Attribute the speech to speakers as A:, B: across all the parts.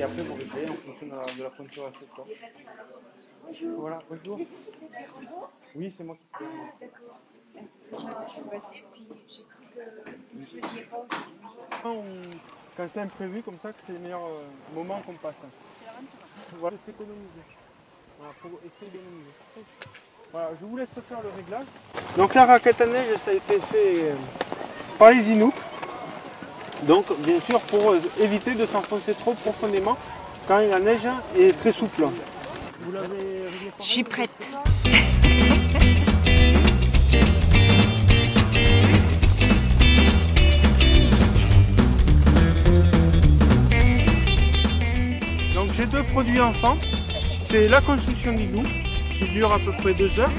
A: après vous réglez en fonction de la pointure accessoire. Voilà, bonjour. Oui, c'est moi qui fais.
B: D'accord. Parce que ce matin je suis passée, puis j'ai cru que vous ne faisiez pas aujourd'hui.
A: Quand c'est imprévu comme ça, que c'est le meilleur moment qu'on passe. Voilà, c'est économiser. Voilà, pour essayer d'économiser. Voilà, je vous laisse faire le réglage. Donc la raquette à neige, ça a été fait par les Inuits. Donc bien sûr pour éviter de s'enfoncer trop profondément quand la neige est très souple. Vous l'avez réglé
B: Je suis prête.
A: Donc j'ai deux produits enfants. C'est la construction d'igloo qui dure à peu près 2 heures.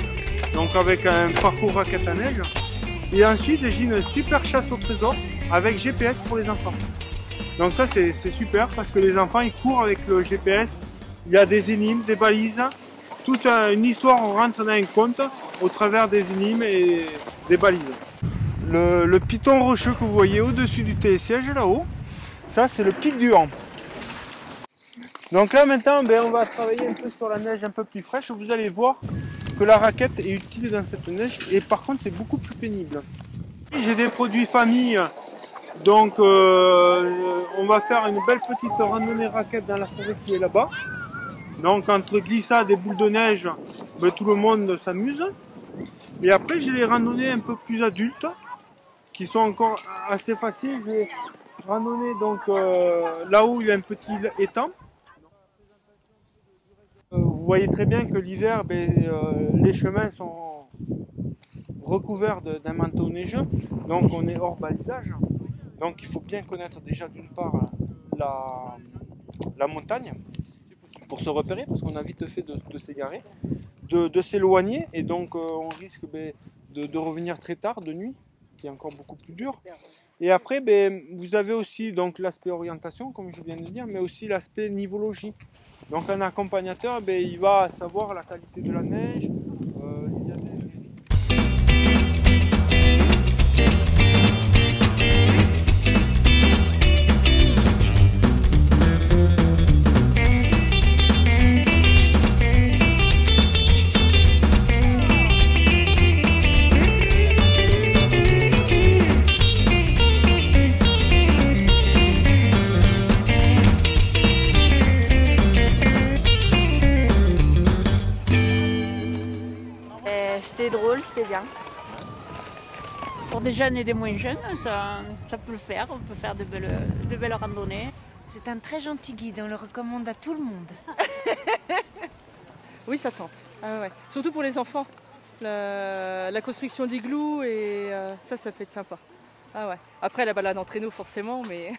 A: Donc avec un parcours raquette à neige. Et ensuite j'ai une super chasse au trésor avec GPS pour les enfants. Donc ça c'est super parce que les enfants ils courent avec le GPS. Il y a des énigmes, des balises. Toute une histoire, on rentre dans un conte au travers des énigmes et des balises. Le piton rocheux que vous voyez au-dessus du télésiège là-haut, ça c'est le pic du Han. Donc là maintenant on va travailler un peu sur la neige un peu plus fraîche. Vous allez voir que la raquette est utile dans cette neige et par contre c'est beaucoup plus pénible. J'ai des produits famille, donc on va faire une belle petite randonnée raquette dans la forêt qui est là-bas. Donc entre glissades et boules de neige, ben, tout le monde s'amuse. Et après j'ai les randonnées un peu plus adultes qui sont encore assez faciles. Je vais randonner donc là où il y a un petit étang. Vous voyez très bien que l'hiver, les chemins sont recouverts d'un manteau neigeux, donc on est hors balisage. Donc il faut bien connaître déjà d'une part la montagne pour se repérer, parce qu'on a vite fait de s'égarer, de s'éloigner, et donc on risque de revenir très tard, de nuit, qui est encore beaucoup plus dur. Et après, vous avez aussi donc l'aspect orientation, comme je viens de dire, mais aussi l'aspect nivologie. Donc un accompagnateur, il va savoir la qualité de la neige. S'il y a des...
B: C'était drôle, c'était bien. Pour des jeunes et des moins jeunes, ça peut le faire. On peut faire de belles randonnées.
C: C'est un très gentil guide, on le recommande à tout le monde.
D: Oui, ça tente. Ah ouais. Surtout pour les enfants. La construction d'igloo, et ça peut être sympa. Ah ouais. Après, la balade en traîneau, forcément, mais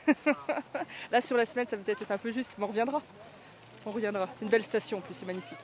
D: là, sur la semaine, ça peut être un peu juste, mais on reviendra. On reviendra. C'est une belle station en plus, c'est magnifique.